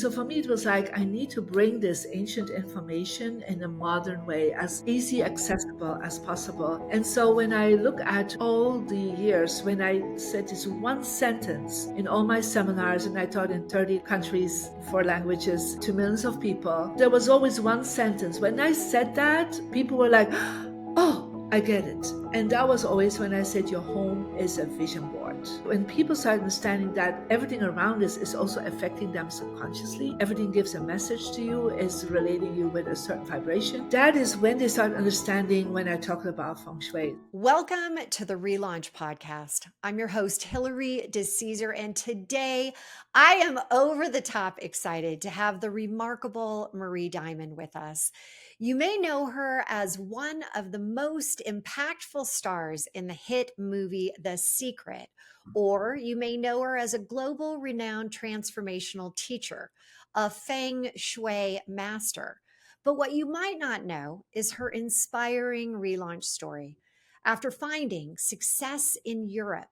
so for me, it was like, I need to bring this ancient information in a modern way, as easy accessible as possible. And so when I look at all the years, when I said this one sentence in all my seminars, and I taught in 30 countries, 4 languages, to millions of people, there was always one sentence. When I said that, people were like, oh, I get it. And that was always when I said your home is a vision board. When people start understanding that everything around us is also affecting them subconsciously, everything gives a message to you, is relating you with a certain vibration, that is when they start understanding when I talk about Feng Shui. Welcome to the Relaunch Podcast. I'm your host, Hilary DeCesare, and today I am over the top excited to have the remarkable Marie Diamond with us. You may know her as one of the most impactful stars in the hit movie The Secret, or you may know her as a global renowned transformational teacher, a Feng Shui master. But what you might not know is her inspiring relaunch story. After finding success in Europe,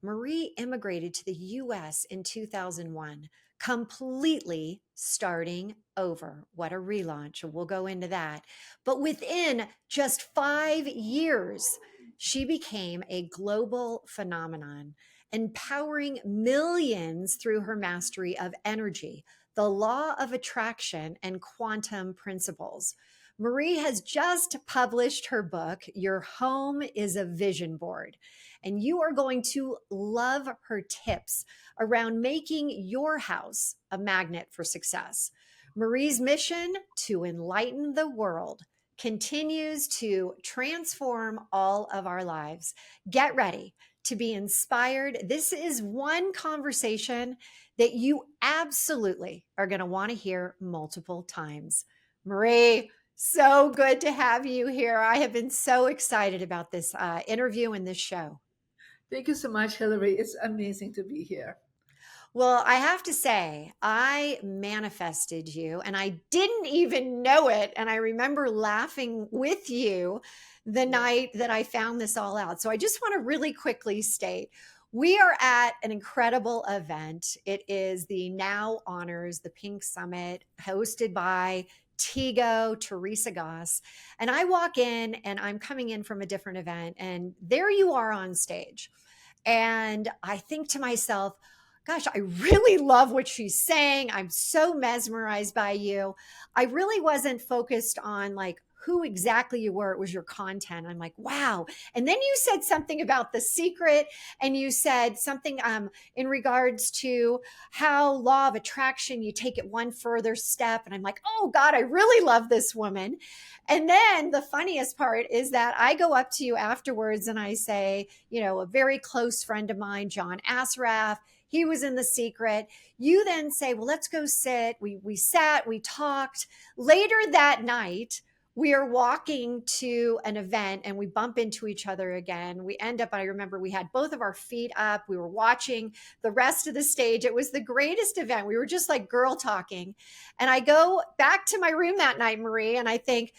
Marie immigrated to the US in 2001, completely starting over. What a relaunch. We'll go into that. But within just 5 years, she became a global phenomenon, empowering millions through her mastery of energy, the law of attraction, and quantum principles. Marie has just published her book, Your Home is a Vision Board, and you are going to love her tips around making your house a magnet for success. Marie's mission to enlighten the world continues to transform all of our lives. Get ready to be inspired. This is one conversation that you absolutely are going to want to hear multiple times. Marie, so good to have you here. I have been so excited about this interview and this show. Thank you so much, Hilary. It's amazing to be here. Well, I have to say, I manifested you and I didn't even know it. And I remember laughing with you the night that I found this all out. So I just want to really quickly state we are at an incredible event. It is the Now Honors, the Pink Summit, hosted by Tigo, Teresa Goss. And I walk in and I'm coming in from a different event, and there you are on stage. And I think to myself, gosh, I really love what she's saying. I'm so mesmerized by you. I really wasn't focused on like who exactly you were. It was your content. I'm like, wow. And then you said something about The Secret, and you said something in regards to how law of attraction, you take it one further step. And I'm like, oh God, I really love this woman. And then the funniest part is that I go up to you afterwards and I say, a very close friend of mine, John Asraf, he was in The Secret. You then say, well, let's go sit. We sat, we talked. Later that night, we are walking to an event and we bump into each other again. We end up, I remember we had both of our feet up. We were watching the rest of the stage. It was the greatest event. We were just like girl talking. And I go back to my room that night, Marie, and I think,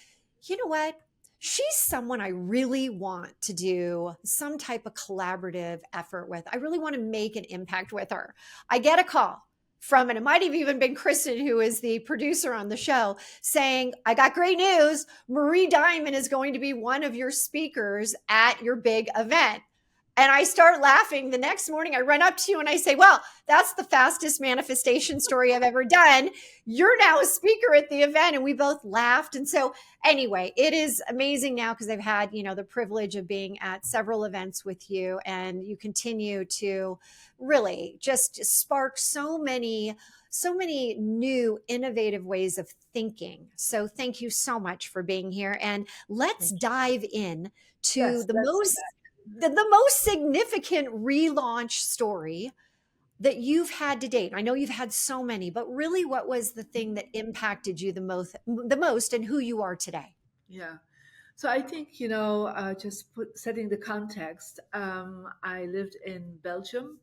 you know what? She's someone I really want to do some type of collaborative effort with. I really want to make an impact with her. I get a call from, and it might have even been Kristen, who is the producer on the show, saying, I got great news. Marie Diamond is going to be one of your speakers at your big event. And I start laughing. The next morning, I run up to you and I say, well, that's the fastest manifestation story I've ever done. You're now a speaker at the event. And we both laughed. And so anyway, it is amazing now because I've had, the privilege of being at several events with you, and you continue to really just spark so many new innovative ways of thinking. So thank you so much for being here. And let's dive in to Yes, the most significant relaunch story that you've had to date. I know you've had so many, but really what was the thing that impacted you the most and who you are today? yeah. So I think, just setting the context, I lived in Belgium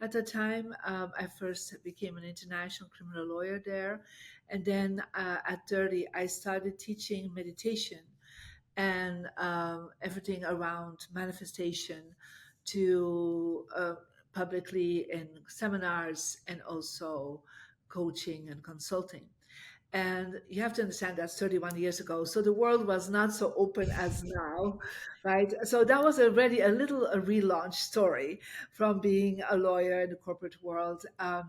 at the time. I first became an international criminal lawyer there. And then at 30, I started teaching meditation and everything around manifestation to publicly in seminars and also coaching and consulting. And you have to understand that's 31 years ago. So the world was not so open as now, right? So that was already a relaunch story from being a lawyer in the corporate world to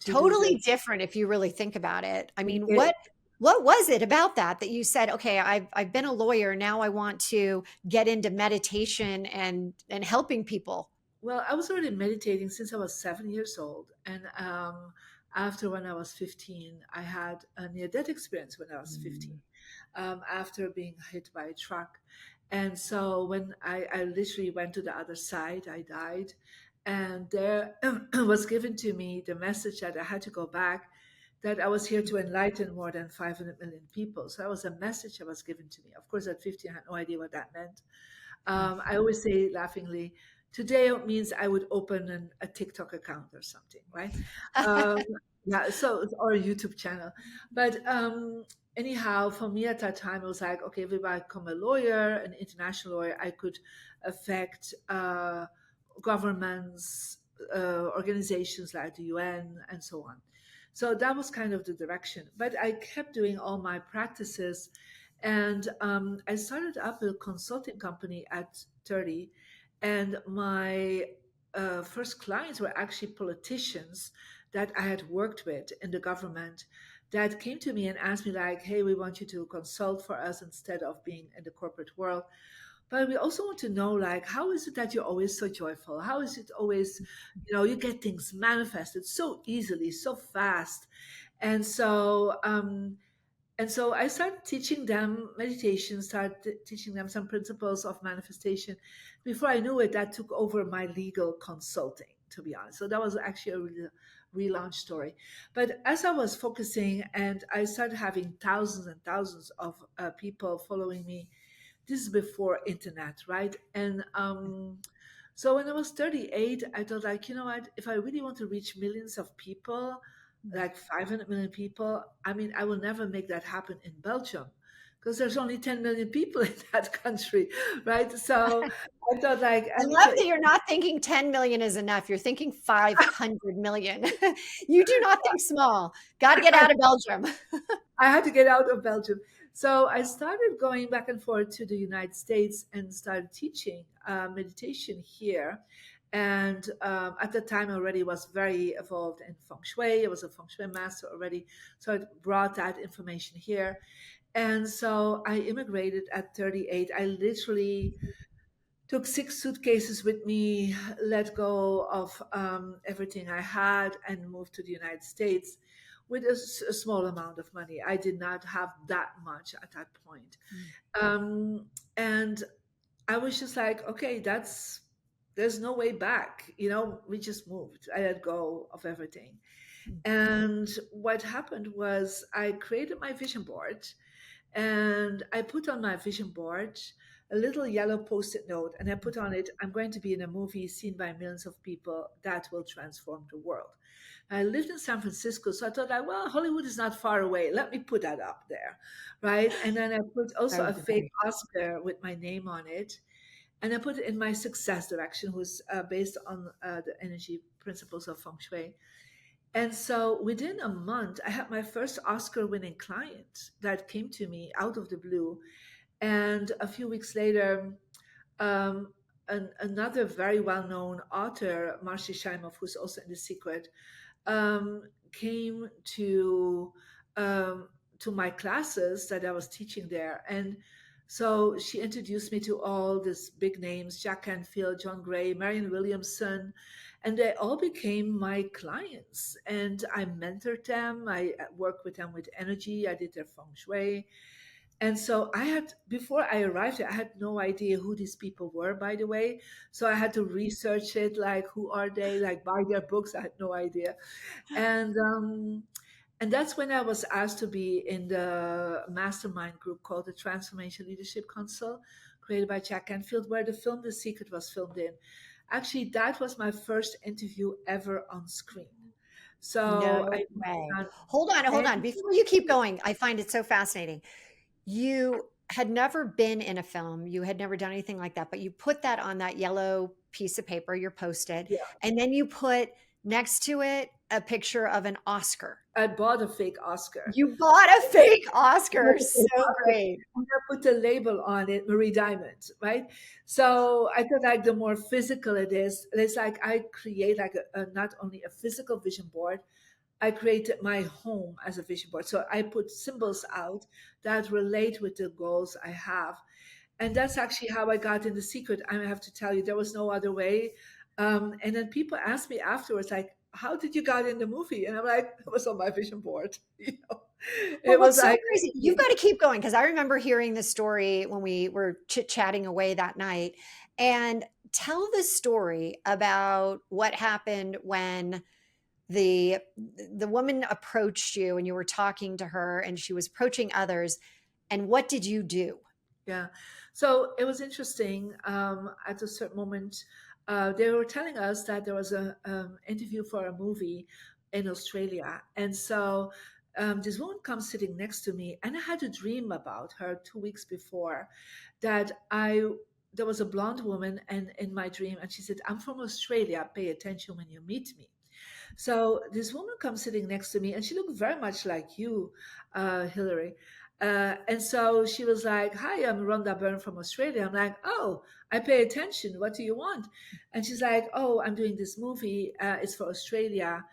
do Totally this. different if you really think about it. I mean, It, what was it about that that you said, okay, I've been a lawyer, now I want to get into meditation and helping people. Well, I was already meditating since I was 7 years old. And after when I was 15, I had a near death experience when I was 15, after being hit by a truck. And so when I literally went to the other side, I died. And there was given to me the message that I had to go back, that I was here to enlighten more than 500 million people. So that was a message that was given to me. Of course, at 15, I had no idea what that meant. I always say laughingly, today it means I would open a TikTok account or something, right? Um, yeah, so or a YouTube channel. But anyhow, for me at that time, it was like, okay, if I become a lawyer, an international lawyer, I could affect governments, organizations like the UN, and so on. So that was kind of the direction. But I kept doing all my practices, and I started up a consulting company at 30, and my first clients were actually politicians that I had worked with in the government, that came to me and asked me like, hey, we want you to consult for us instead of being in the corporate world. But we also want to know, like, how is it that you're always so joyful? How is it always, you get things manifested so easily, so fast? And so I started teaching them meditation, started teaching them some principles of manifestation. Before I knew it, that took over my legal consulting, to be honest. So that was actually a relaunch story. But as I was focusing and I started having thousands and thousands of people following me, this is before internet, right? And so when I was 38, I thought, like, you know what, if I really want to reach millions of people, like 500 million people, I mean, I will never make that happen in Belgium, because there's only 10 million people in that country, right? So I thought, like, I I need love to, that you're not thinking 10 million is enough. You're thinking 500 million. You do not think small. Got to get out of Belgium. I had to get out of Belgium. So I started going back and forth to the United States and started teaching meditation here. And at the time, I already was very involved in Feng Shui. I was a Feng Shui master already. So I brought that information here. And so I immigrated at 38. I literally took 6 suitcases with me, let go of everything I had, and moved to the United States with a small amount of money. I did not have that much at that point. And I was just like, okay, there's no way back. We just moved. I let go of everything. And what happened was I created my vision board, and I put on my vision board a little yellow post-it note, and I put on it, I'm going to be in a movie seen by millions of people that will transform the world. I lived in San Francisco, so I thought, like, well, Hollywood is not far away. Let me put that up there, right? And then I put also So a fake great. Oscar with my name on it, and I put it in my success direction, who's based on the energy principles of Feng Shui. And so within a month, I had my first Oscar winning client that came to me out of the blue. And a few weeks later, another very well known author, Marcy Shimoff, who's also in The Secret, came to my classes that I was teaching there. And so she introduced me to all these big names: Jack Canfield, John Gray, Marion Williamson, and they all became my clients. And I mentored them. I worked with them with energy. I did their feng shui. And so before I arrived here, I had no idea who these people were, by the way. So I had to research it, like, who are they? Like, buy their books. I had no idea. And that's when I was asked to be in the mastermind group called the Transformation Leadership Council, created by Jack Canfield, where the film The Secret was filmed in. Actually, that was my first interview ever on screen. So No I way. done Hold on, hold 10 on. Before you keep going, I find it so fascinating. You had never been in a film, you had never done anything like that, but you put that on that yellow piece of paper, your post-it, yeah. and then you put next to it a picture of an Oscar. I bought a fake Oscar. You bought a fake Bought Oscar. a fake So Oscar, great. and I put a label on it, Marie Diamond, right? So I thought like the more physical it is, it's like I create like not only a physical vision board, I created my home as a vision board. So I put symbols out that relate with the goals I have. And that's actually how I got in the secret. I have to tell you, there was no other way. And then people ask me afterwards, like, how did you got in the movie? And I'm like, it was on my vision board. But It was what's so like, crazy, you've got to keep going because I remember hearing the story when we were chit chatting away that night. And tell the story about what happened when the the woman approached you and you were talking to her and she was approaching others. And what did you do? yeah. So it was interesting. At a certain moment, they were telling us that there was a interview for a movie in Australia, and so this woman comes sitting next to me, and I had a dream about her 2 weeks before, that I there was a blonde woman, and in my dream, and she said, "I'm from Australia. Pay attention when you meet me." So this woman comes sitting next to me, and she looked very much like you, Hilary. And so she was like, "Hi, I'm Rhonda Byrne from Australia." I'm like, "Oh, I pay attention. What do you want?" And she's like, "Oh, I'm doing this movie. It's for Australia,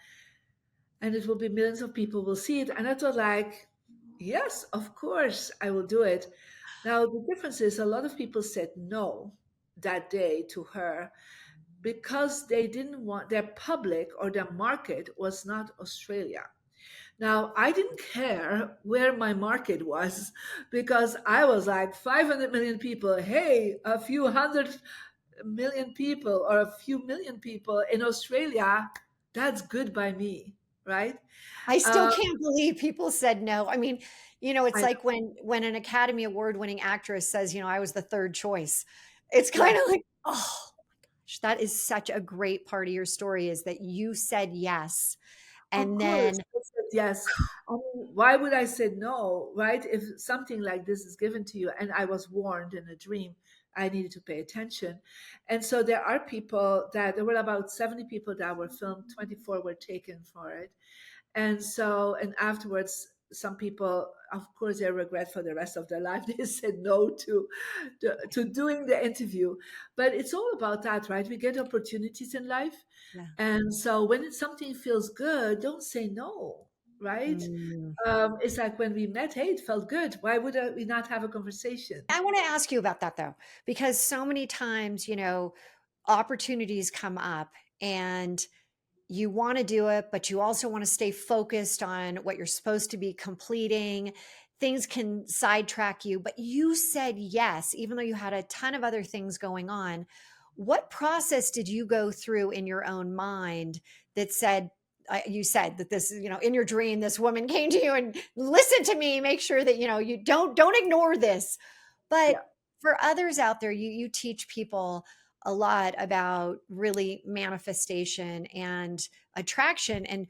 and it will be millions of people will see it." And I thought, like, yes, of course, I will do it. Now the difference is, a lot of people said no that day to her because they didn't want their public or their market was not Australia. Now, I didn't care where my market was because I was like 500 million people. Hey, a few 100 million people or a few million people in Australia, that's good by me, right? I still Uh, can't believe people said no. I mean, it's I, like when an Academy Award winning actress says, I was the third choice. It's yeah, kind of like, oh, that is such a great part of your story is that you said yes. of And course, then I said yes. I mean, why would I say no, right? If something like this is given to you, and I was warned in a dream, I needed to pay attention. And so there are people that there were about 70 people that were filmed, 24 were taken for it. And so, and afterwards, some people, of course, they regret for the rest of their life. They said no to doing the interview. But it's all about that, right? We get opportunities in life, yeah. and so when it's something feels good, don't say no, right? Mm. It's like when we met, hey, it felt good. Why would we not have a conversation? I want to ask you about that though, because so many times, opportunities come up and you want to do it, but you also want to stay focused on what you're supposed to be completing. Things can sidetrack you, but you said yes, even though you had a ton of other things going on. What process did you go through in your own mind that said, you said that this, in your dream, this woman came to you and listen to me, make sure that, you don't ignore this. But Yeah. for others out there, you teach people a lot about really manifestation and attraction. And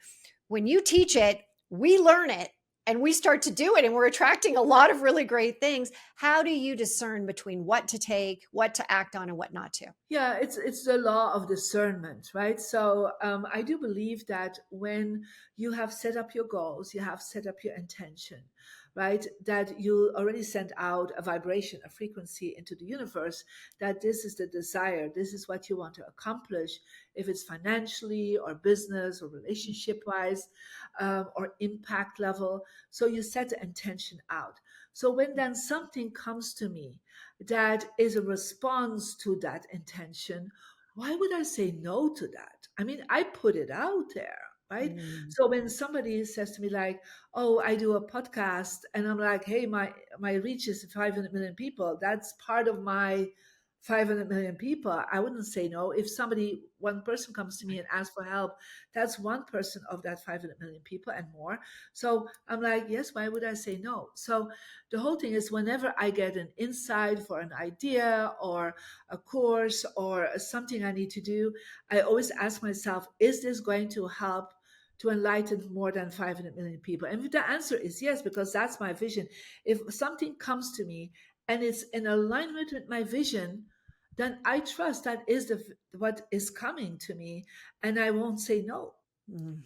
when you teach it, we learn it and we start to do it and we're attracting a lot of really great things. How do you discern between what to take, what to act on, and what not to? Yeah, it's the law of discernment, right? So I do believe that when you have set up your goals, you have set up your intention, right? That you already sent out a vibration, a frequency into the universe, that this is the desire, this is what you want to accomplish, if it's financially or business or relationship wise, or impact level. So you set the intention out. So when then something comes to me that is a response to that intention, why would I say no to that? I mean, I put it out there, right? Mm. So when somebody says to me like, "Oh, I do a podcast," and I'm like, "Hey, my reach is 500 million people. That's part of my 500 million people." I wouldn't say no. If one person comes to me and asks for help, that's one person of that 500 million people and more. So I'm like, yes, why would I say no? So the whole thing is, whenever I get an insight for an idea or a course or something I need to do, I always ask myself, is this going to help to enlighten more than 500 million people? And if the answer is yes, because that's my vision. If something comes to me and it's in alignment with my vision, then I trust that is what is coming to me, and I won't say no. Mm.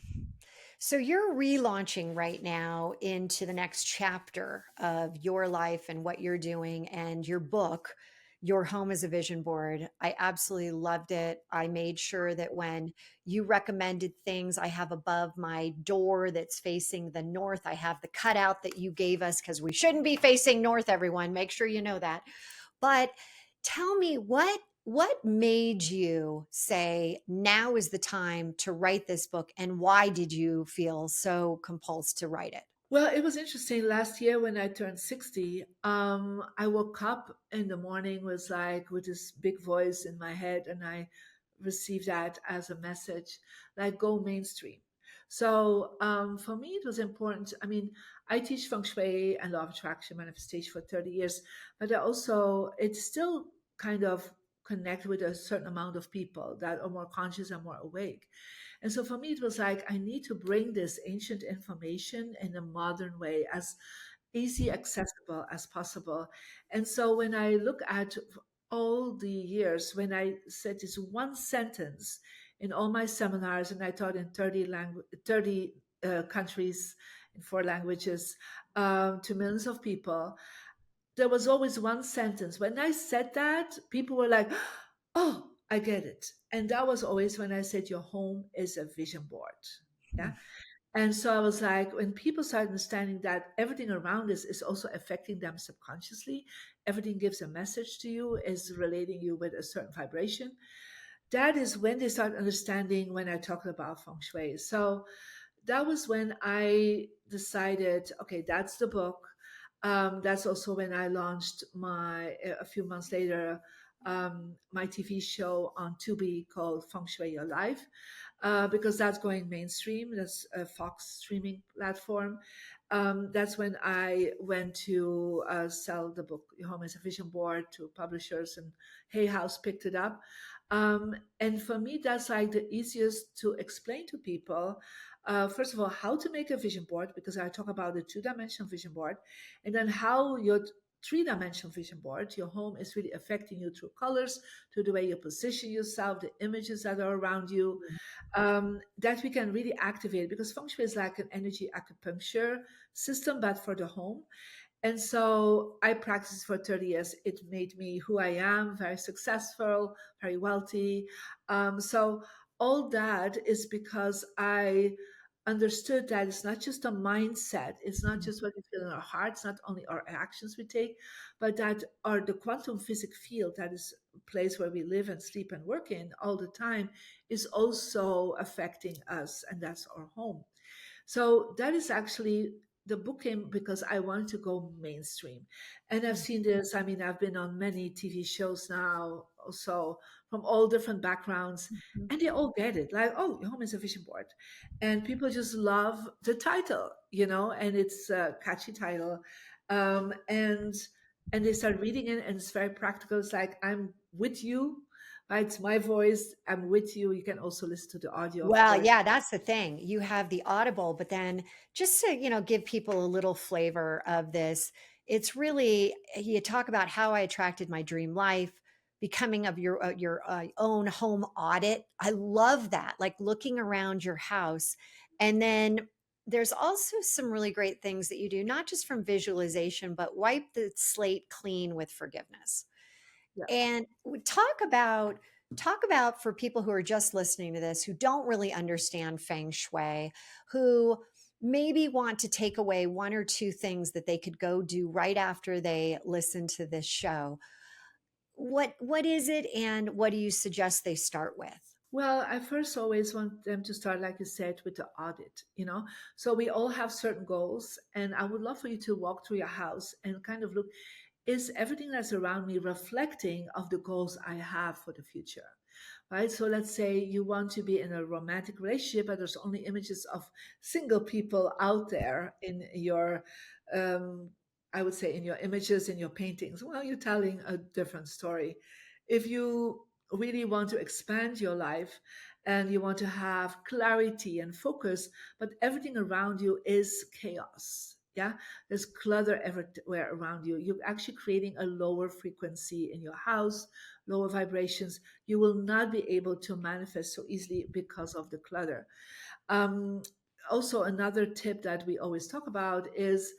So you're relaunching right now into the next chapter of your life and what you're doing and your book, Your Home is a Vision Board. I absolutely loved it. I made sure that when you recommended things, I have above my door that's facing the north, I have the cutout that you gave us because we shouldn't be facing north, everyone. Make sure you know that. But tell me what made you say now is the time to write this book, and why did you feel so compulsed to write it? Well, it was interesting. Last year when I turned 60, I woke up in the morning was like with this big voice in my head, and I received that as a message, like go mainstream. So for me, it was important. I mean, I teach Feng Shui and Law of Attraction manifestation for 30 years, but I also, it's still kind of connect with a certain amount of people that are more conscious and more awake. And so for me, it was like, I need to bring this ancient information in a modern way, as easy accessible as possible. And so when I look at all the years, when I said this one sentence in all my seminars, and I taught in 30 countries in 4 languages to millions of people, there was always one sentence. When I said that, people were like, oh, I get it. And that was always when I said, your home is a vision board. Yeah. And so I was like, when people start understanding that everything around us is also affecting them subconsciously, everything gives a message to you, is relating you with a certain vibration. That is when they start understanding when I talk about feng shui. So that was when I decided, okay, that's the book. That's also when I launched a few months later, my TV show on Tubi called Feng Shui Your Life, because that's going mainstream. That's a Fox streaming platform. That's when I went to sell the book, Your Home is a Vision Board, to publishers, and Hay House picked it up. And for me, that's like the easiest to explain to people. First of all, how to make a vision board, because I talk about the 2-dimensional vision board, and then how your 3-dimensional vision board, your home, is really affecting you through colors, through the way you position yourself, the images that are around you, that we can really activate, because feng shui is like an energy acupuncture system, but for the home. And so I practiced for 30 years. It made me who I am, very successful, very wealthy. So all that is because I understood that it's not just a mindset. It's not just what we feel in our hearts, not only our actions we take, but that our the quantum physics field, that is a place where we live and sleep and work in all the time, is also affecting us, and that's our home. So that is actually, the book came because I wanted to go mainstream. And I've seen this, I mean, I've been on many TV shows now, also from all different backgrounds, and they all get it. Like, oh, your home is a vision board. And people just love the title, and it's a catchy title. And they start reading it, and it's very practical. It's like, I'm with you, right? It's my voice. I'm with you. You can also listen to the audio, of Well, course. yeah, that's the thing. You have the Audible, but then just to, give people a little flavor of this, it's really you talk about how I attracted my dream life, becoming of your own home audit. I love that. Like looking around your house. And then there's also some really great things that you do, not just from visualization, but wipe the slate clean with forgiveness. Yeah. And talk about for people who are just listening to this, who don't really understand feng shui, who maybe want to take away one or two things that they could go do right after they listen to this show. What is it, and what do you suggest they start with? Well, I first always want them to start, like you said, with the audit. So we all have certain goals, and I would love for you to walk through your house and kind of look, is everything that's around me reflecting of the goals I have for the future? Right? So let's say you want to be in a romantic relationship, but there's only images of single people out there in your, um, I would say, in your images, in your paintings. Well, you're telling a different story. If you really want to expand your life and you want to have clarity and focus, but everything around you is chaos, Yeah, there's clutter everywhere around you. You're actually creating a lower frequency in your house, lower vibrations. You will not be able to manifest so easily because of the clutter. Um, Also, another tip that we always talk about is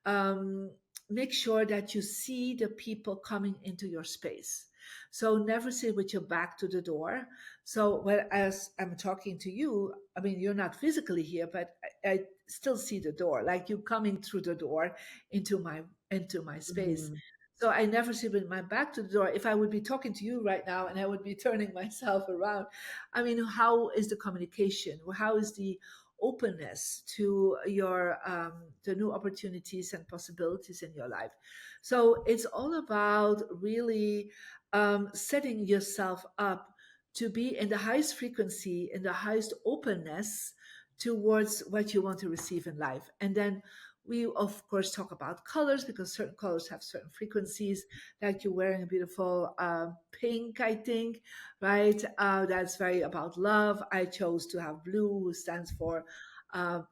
um, make sure that you see the people coming into your space. So never sit with your back to the door. So whereas I'm talking to you, I mean, you're not physically here, but I still see the door, like you coming through the door into my space. Mhm. So I never sit with my back to the door. If I would be talking to you right now and I would be turning myself around, I mean, how is the communication? How is the openness to your the new opportunities and possibilities in your life? So it's all about really setting yourself up to be in the highest frequency, in the highest openness towards what you want to receive in life. And then we, of course, talk about colors because certain colors have certain frequencies, like you're wearing a beautiful pink, I think, right? That's very about love. I chose to have blue, who stands for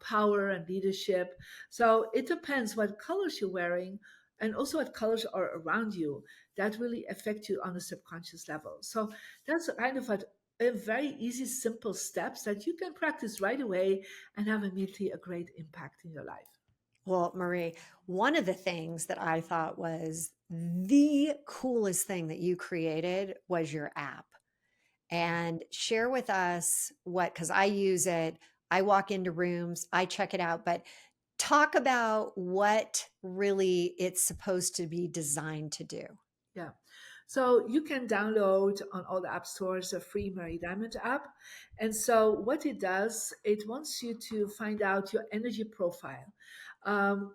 power and leadership. So it depends what colors you're wearing and also what colors are around you that really affect you on a subconscious level. So that's kind of a very easy, simple steps that you can practice right away and have immediately a great impact in your life. Well, Marie, one of the things that I thought was the coolest thing that you created was your app. And share with us what, because I use it, I walk into rooms, I check it out, but talk about what really it's supposed to be designed to do. Yeah. So you can download on all the app stores a free Mary Diamond app. And so what it does, it wants you to find out your energy profile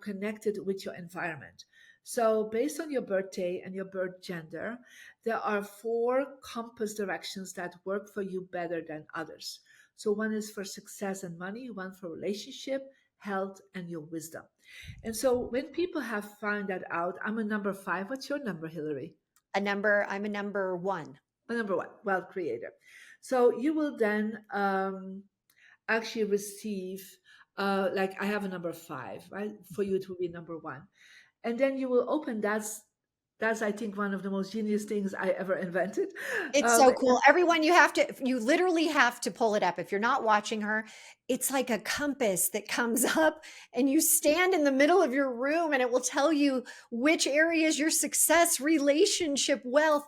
connected with your environment. So based on your birthday and your birth gender, there are four compass directions that work for you better than others. So one is for success and money, one for relationship, health, and your wisdom. And so when people have found that out, I'm a number five. What's your number, Hilary? I'm a number one. A number one, wealth creator. So you will then actually receive, like I have a number five, right? For you, it will be number one. And then you will open that's I think one of the most genius things I ever invented. It's so cool. Everyone, you literally have to pull it up. If you're not watching her, it's like a compass that comes up and you stand in the middle of your room and it will tell you which areas your success, relationship, wealth.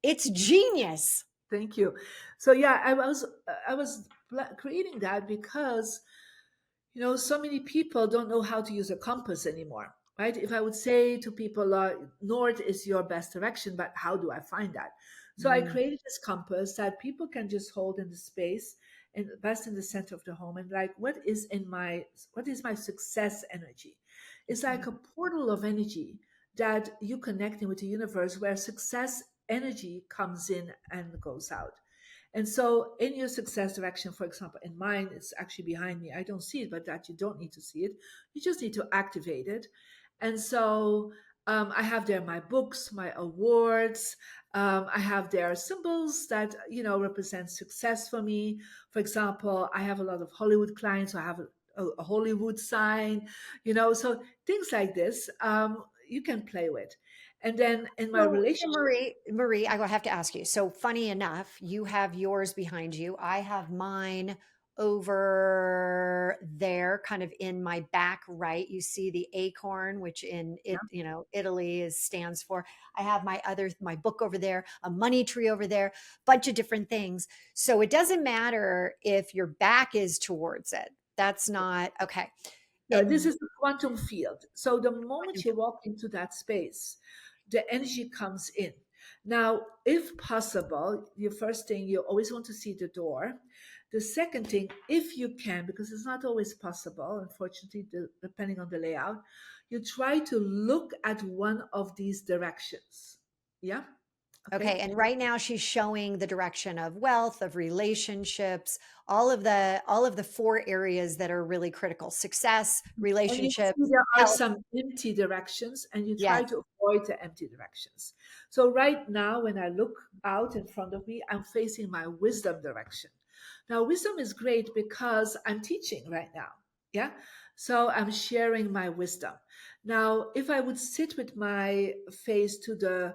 It's genius. Thank you. So yeah, I was creating that because so many people don't know how to use a compass anymore, right? If I would say to people, north is your best direction, but how do I find that? So I Mm, created this compass that people can just hold in the space and best in the center of the home. And like, what is my success energy? It's like mm. a portal of energy that you connecting with the universe where success energy comes in and goes out. And so, in your success direction, for example, in mine, it's actually behind me. I don't see it, but that you don't need to see it. You just need to activate it. And so, I have there my books, my awards. I have there symbols that represent success for me. For example, I have a lot of Hollywood clients, so I have a Hollywood sign. So things like this, you can play with. And then in my So relationship, Marie, I will have to ask you. So funny enough, you have yours behind you. I have mine over there, kind of in my back right. You see the acorn, which in yeah, Italy stands for. I have my book over there, a money tree over there, bunch of different things. So it doesn't matter if your back is towards it. That's not okay. no, this And is the quantum field. So the moment you walk into that space, the energy comes in. Now, if possible, your first thing, you always want to see the door. The second thing, if you can, because it's not always possible, unfortunately, depending on the layout, you try to look at one of these directions. Yeah. Okay. okay, and right now she's showing the direction of wealth, of relationships, all of the four areas that are really critical. Success, And you relationships, see there are health. some empty directions, and you try Yes. to avoid the empty directions. So, right now, when I look out in front of me, I'm facing my wisdom direction. Now, wisdom is great because I'm teaching right now. Yeah. So I'm sharing my wisdom. Now, if I would sit with my face to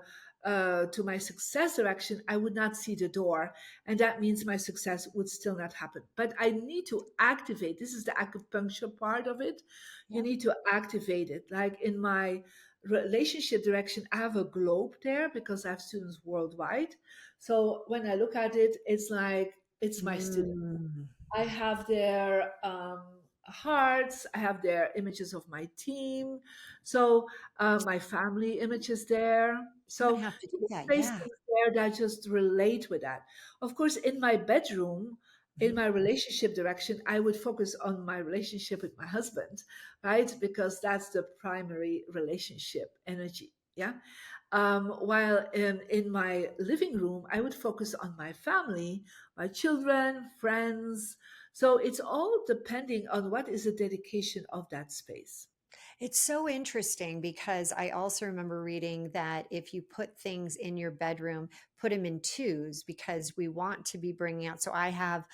my success direction, I would not see the door, and that means my success would still not happen. But I need to activate. This is the acupuncture part of it. You Yeah. need to activate it. Like in my relationship direction, I have a globe there because I have students worldwide. So when I look at it, it's like it's my student. Mm. I have their hearts. I have their images of my team. So my family images there. I'm gonna So have to do it's that. place Yeah. things there that just relate with that. Of course, in my bedroom, in Mhm. my relationship direction, I would focus on my relationship with my husband, right? Because that's the primary relationship energy. Yeah. While in my living room, I would focus on my family, my children, friends. So it's all depending on what is the dedication of that space. It's so interesting because I also remember reading that if you put things in your bedroom, put them in twos because we want to be bringing out. So I have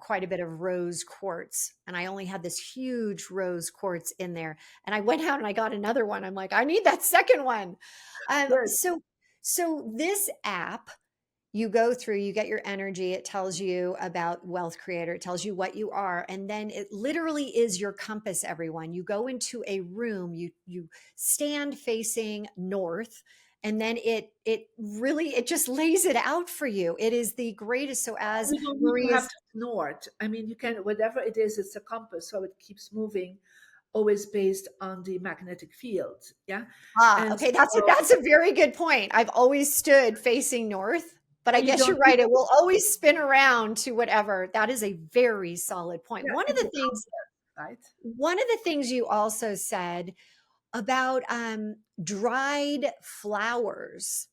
quite a bit of rose quartz, and I only had this huge rose quartz in there. And I went out and I got another one. I'm like, I need that second one. Um, Good. so, so this app you go through, you get your energy, it tells you about wealth creator, it tells you what you are, and then it literally is your compass. Everyone, you go into a room, you stand facing north, and then it just lays it out for you. It is the greatest. So as You don't need to Marie have is to snort. I mean, you can, whatever it is, it's a compass, so it keeps moving, always based on the magnetic field. Yeah. And okay, so, that's a very good point. I've always stood facing north, but I and you guess don't you're need right, it to, will always spin around to whatever. That is a very solid point. yeah, One of it's a the things compass, right? One of the things you also said about dried flowers,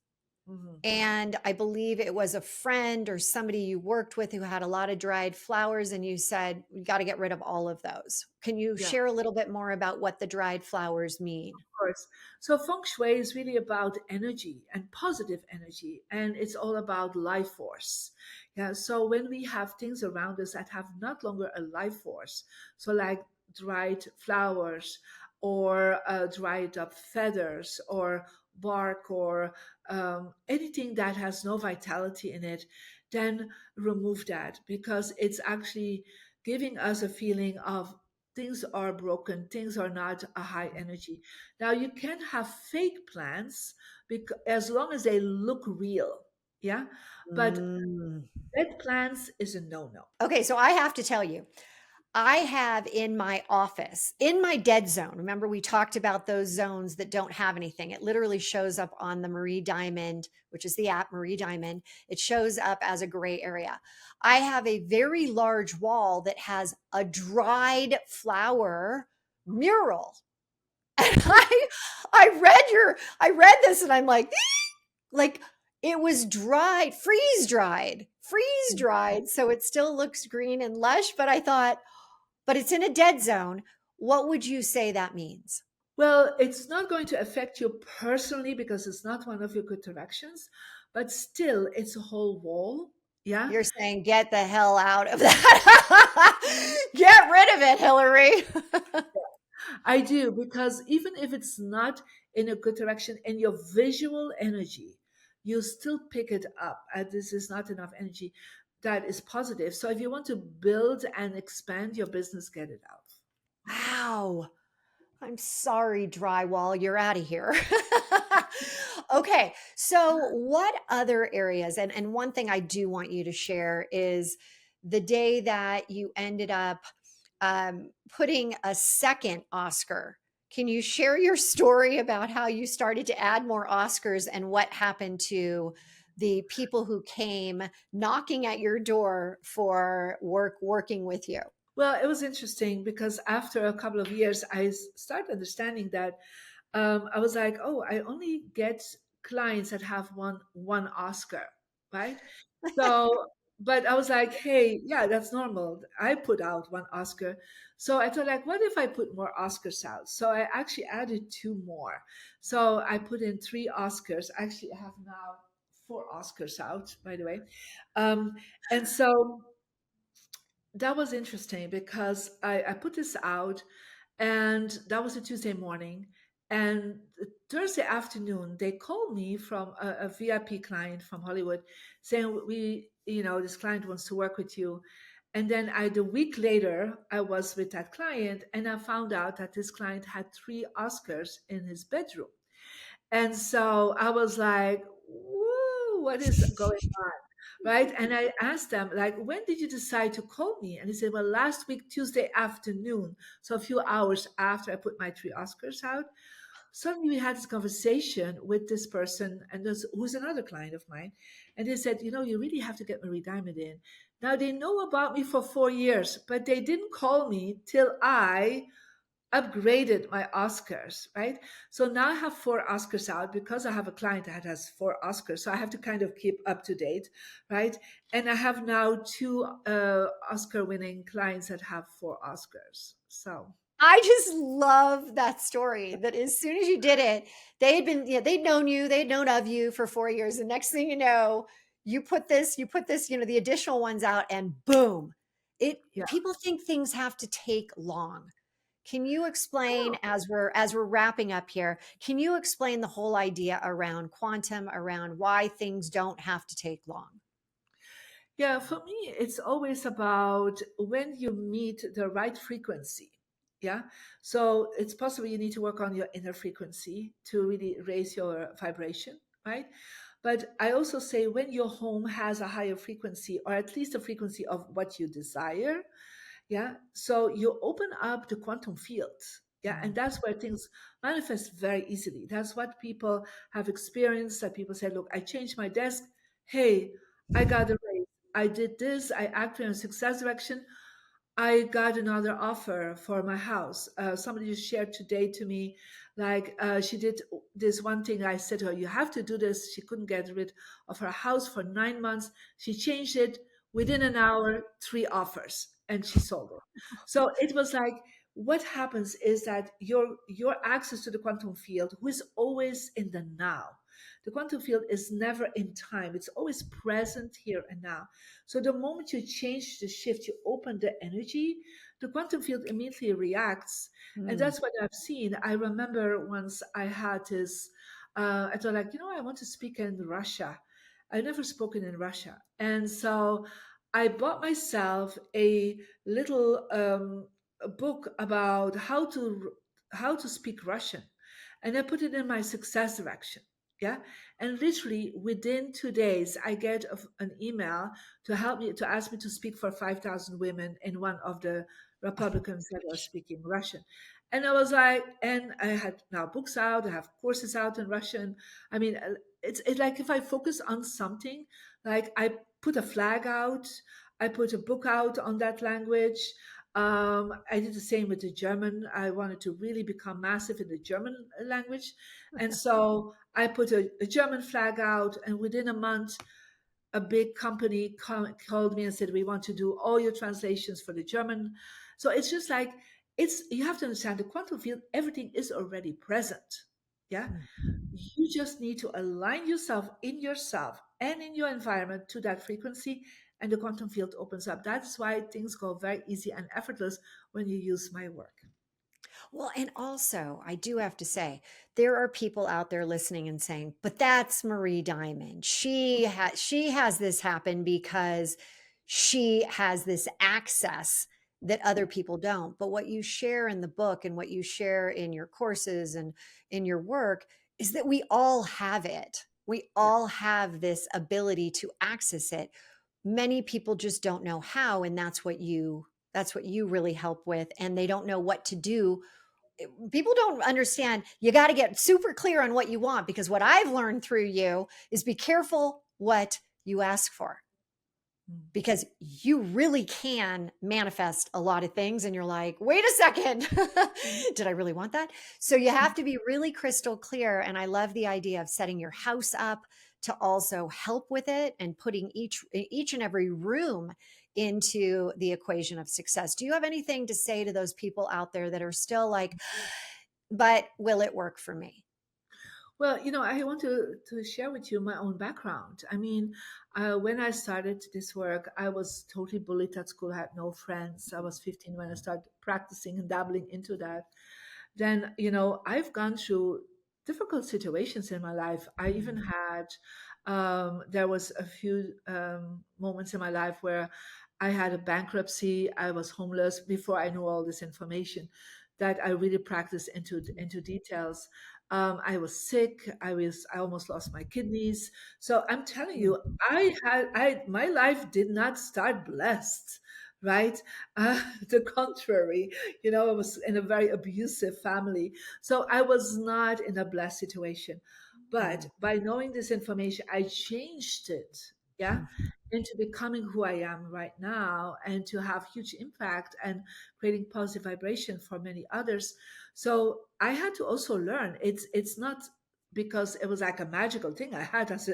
Mhm. and I believe it was a friend or somebody you worked with who had a lot of dried flowers, and you said, "We got to get rid of all of those." Can you Yeah. share a little bit more about what the dried flowers mean? Course. So feng shui is really about energy and positive energy, and it's all about life force. Yeah. So when we have things around us that have not longer a life force, so like dried flowers or dried up feathers or bark or anything that has no vitality in it, then remove that because it's actually giving us a feeling of things are broken, things are not a high energy. Now you can have fake plants because as long as they look real, yeah. But Mm. dead plants is a no-no. Okay, so I have to tell you, I have in my office, in my dead zone. Remember, we talked about those zones that don't have anything. It literally shows up on the Marie Diamond, which is the app Marie Diamond. It shows up as a gray area. I have a very large wall that has a dried flower mural. And I read this and I'm like it was dried, freeze dried. So it still looks green and lush. But I thought, but it's in a dead zone. What would you say that means? Well, it's not going to affect you personally because it's not one of your good directions, but still, it's a whole wall. Yeah. You're saying get the hell out of that. Get rid of it, Hilary. I do because even if it's not in a good direction in your visual energy, you still pick it up. And this is not enough energy that is positive. So if you want to build and expand your business, get it out. Wow. I'm sorry, drywall. You're out of here. Okay. So, what other areas? And one thing I do want you to share is the day that you ended up putting a second Oscar. Can you share your story about how you started to add more Oscars and what happened to the people who came knocking at your door for working with you? Well, it was interesting because after a couple of years, I started understanding that I was like, oh, I only get clients that have one Oscar, right? So, but I was like, hey, yeah, that's normal. I put out one Oscar. So I thought, like, what if I put more Oscars out? So I actually added two more. So I put in three Oscars. Actually, I have now four Oscars out, by the way. Um, and so that was interesting because I put this out And that was a Tuesday morning. And Thursday afternoon, they called me from a VIP client from Hollywood saying, this client wants to work with you. And then the week later, I was with that client and I found out that this client had 3 Oscars in his bedroom. And so I was like, whoa, what is going on? Right. And I asked them, like, when did you decide to call me? And he said, well, last week, Tuesday afternoon. So a few hours after I put my 3 Oscars out, suddenly we had this conversation with this person, and who's another client of mine. And they said, you really have to get Marie Diamond in. Now they know about me for 4 years, but they didn't call me till I upgraded my Oscars, right? So now I have 4 Oscars out because I have a client that has 4 Oscars. So I have to kind of keep up to date, right? And I have now 2 Oscar winning clients that have 4 Oscars. So I just love that story that as soon as you did it, they'd known you, they'd known of you for 4 years. The next thing you know, you put this, the additional ones out and boom. yeah. People think things have to take long. Can you explain Oh, as we're wrapping up here, can you explain the whole idea around quantum, around why things don't have to take long? yeah, for me, it's always about when you meet the right frequency. Yeah. So it's possible you need to work on your inner frequency to really raise your vibration, right? But I also say when your home has a higher frequency, or at least a frequency of what you desire, yeah. So you open up the quantum field. Yeah. And Mm. that's where things manifest very easily. That's what people have experienced. That people say, look, I changed my desk. Hey, I got a raise. I did this. I acted in a success direction. I got another offer for my house. Somebody just shared today to me, like she did this one thing. I said to her, "You have to do this." She couldn't get rid of her house for 9 months. She changed it within an hour, 3 offers, and she sold it. So it was like, what happens is that your access to the quantum field, who is always in the now. The quantum field is never in time. It's always present here and now. So the moment you change the shift, you open the energy, the quantum field immediately reacts. And Mm. that's what I've seen. I remember once I had this, I thought like, I want to speak in Russia. I've never spoken in Russia. And so I bought myself a little a book about how to speak Russian. And I put it in my success direction. Yeah. And literally within 2 days, I get an email to help me to ask me to speak for 5,000 women in one of the Republicans that are speaking Russian. And I was like, and I had now books out, I have courses out in Russian. I mean, it's like if I focus on something, like I put a flag out, I put a book out on that language. I did the same with the German. I wanted to really become massive in the German language. And so I put a German flag out, and within a month, a big company called me and said, "We want to do all your translations for the German." So it's just like you have to understand the quantum field. Everything is already present. Yeah, you just need to align yourself and in your environment to that frequency, and the quantum field opens up. That's why things go very easy and effortless when you use my work. Well, and also, I do have to say, there are people out there listening and saying, "But that's Marie Diamond. She has this happen because she has this access that other people don't." But what you share in the book and what you share in your courses and in your work is that we all have it. We Yeah. all have this ability to access it. Many people just don't know how, and that's what you really help with, and they don't know what to do. People don't understand. You got to get super clear on what you want, because what I've learned through you is be careful what you ask for, Mm. because you really can manifest a lot of things and you're like, wait a second, did I really want that? So you have to be really crystal clear. And I love the idea of setting your house up to also help with it and putting each and every room into the equation of success. Do you have anything to say to those people out there that are still like, but will it work for me? Well, I want to share with you my own background. I mean, when I started this work, I was totally bullied at school. I had no friends. I was 15 when I started practicing and dabbling into that. Then, I've gone through difficult situations in my life. I even had, there was a few moments in my life where I had a bankruptcy. I was homeless before I knew all this information that I really practiced into details. I was sick. I almost lost my kidneys. So I'm telling you, my life did not start blessed, right? The contrary, I was in a very abusive family. So I was not in a blessed situation. But Mm, by knowing this information, I changed it, yeah, mm, into becoming who I am right now and to have huge impact and creating positive vibration for many others. So I had to also learn. It's not because it was like a magical thing I had as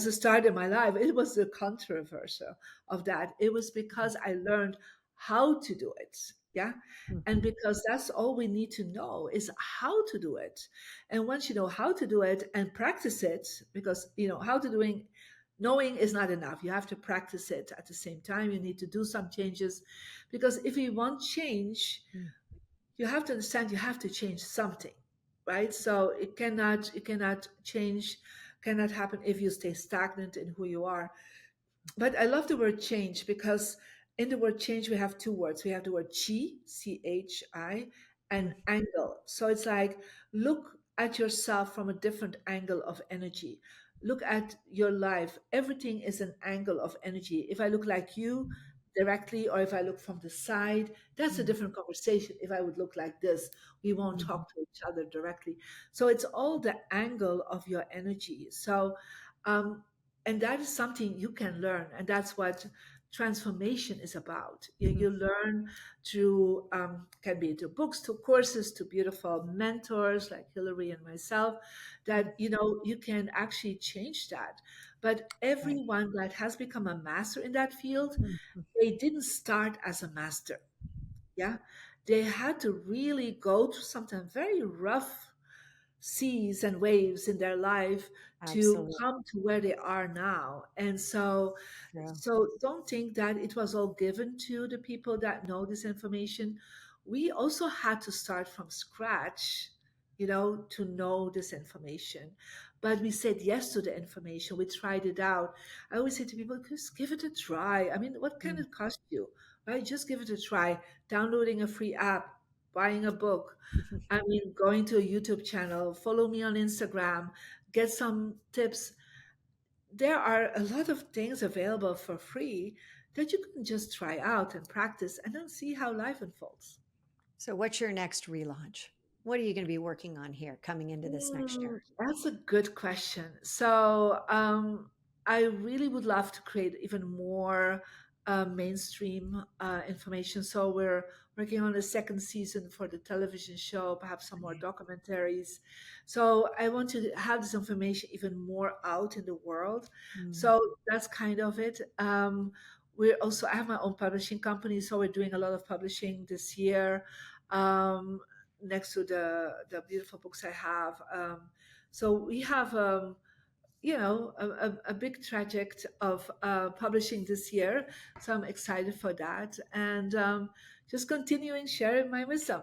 a start in my life. It was the controversial of that. It was because I learned how to do it. Yeah. And mhm, because that's all we need to know is how to do it. And once you know how to do it and practice it, because how to doing knowing is not enough. You have to practice it at the same time. You need to do some changes because if you want change, mm, you have to understand you have to change something, right? So it cannot change, cannot happen if you stay stagnant in who you are. But I love the word change because in the word change we have two words. We have the word chi, chi, and mm, angle. So it's like look at yourself from a different angle of energy. Look at your life. Everything is an angle of energy. If I look like you directly or if I look from the side, that's a mm, different conversation. If I would look like this, we won't mhm. talk to each other directly. So it's all the angle of your energy. So um, and that is something you can learn, and that's what transformation is about. You learn through can be through books, to courses, to beautiful mentors like Hilary and myself, that you can actually change that. But Right. everyone that has become a master in that field, Mhm. they didn't start as a master. Yeah, they had to really go through something very rough seas and waves in their life to Absolutely come to where they are now. And so true. don't think that it was all given to the people that know this information. We also had to start from scratch, to know this information. But we said yes to the information. We tried it out. I always say to people, just give it a try. I mean, what can Mm. it cost you? Right? Just give it a try. Downloading a free app, buying a book, I mean, going to a YouTube channel, follow me on Instagram, get some tips. There are a lot of things available for free that you can just try out and practice and then see how life unfolds. So, what's your next relaunch? What are you going to be working on here coming into this next year? That's a good question. So, I really would love to create even more mainstream information. So, we're working on a second season for the television show, perhaps some more Okay. documentaries. So, I want to have this information even more out in the world. Mm. So, that's kind of it. I have my own publishing company, so we're doing a lot of publishing this year. Um, Next to the beautiful books I have. So we have a big trajectory of publishing this year. So I'm excited for that and just continuing sharing my wisdom.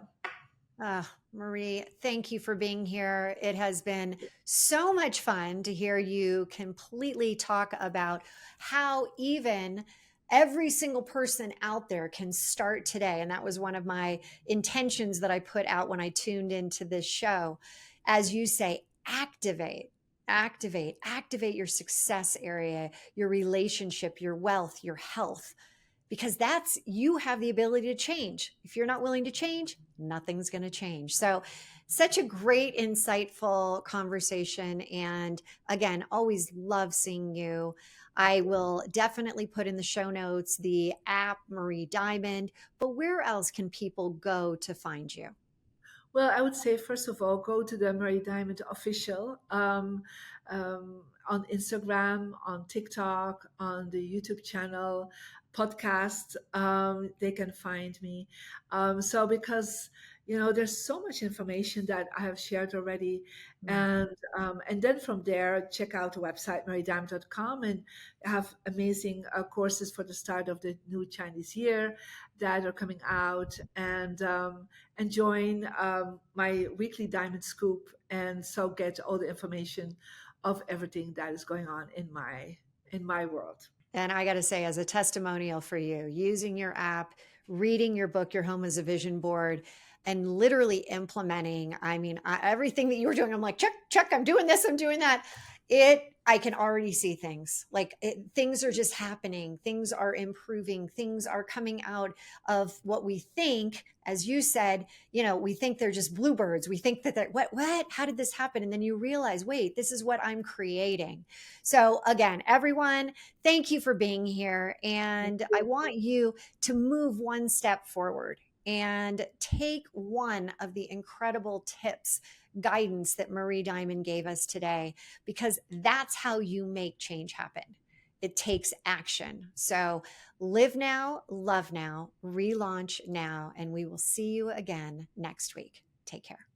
Marie, thank you for being here. It has been so much fun to hear you completely talk about how even every single person out there can start today. And that was one of my intentions that I put out when I tuned into this show. As you say, activate your success area, your relationship, your wealth, your health, because that's you have the ability to change. If you're not willing to change, nothing's going to change. So, such a great, insightful conversation. And again, always love seeing you. I will definitely put in the show notes the app Marie Diamond, but where else can people go to find you? Well, I would say first of all, go to the Mary Diamond official on Instagram, on TikTok, on the YouTube channel, podcast. They can find me. So because there's so much information that I have shared already. Mm. And then from there, check out the website, marydime.com, and have amazing courses for the start of the new Chinese year that are coming out. And join my weekly Diamond Scoop, and so get all the information of everything that is going on in my world. And I got to say, as a testimonial for you, using your app, reading your book, Your Home is a Vision Board, and literally implementing, I mean, everything that you were doing, I'm like, check, check, I'm doing this, I'm doing that. I can already see things like things are just happening. Things are improving. Things are coming out of what we think, as you said, we think they're just bluebirds. We think that they're, what, how did this happen? And then you realize, wait, this is what I'm creating. So again, everyone, thank you for being here. And I want you to move one step forward and take one of the incredible tips, guidance that Marie Diamond gave us today, because that's how you make change happen. It takes action. So live now, love now, relaunch now, and we will see you again next week. Take care.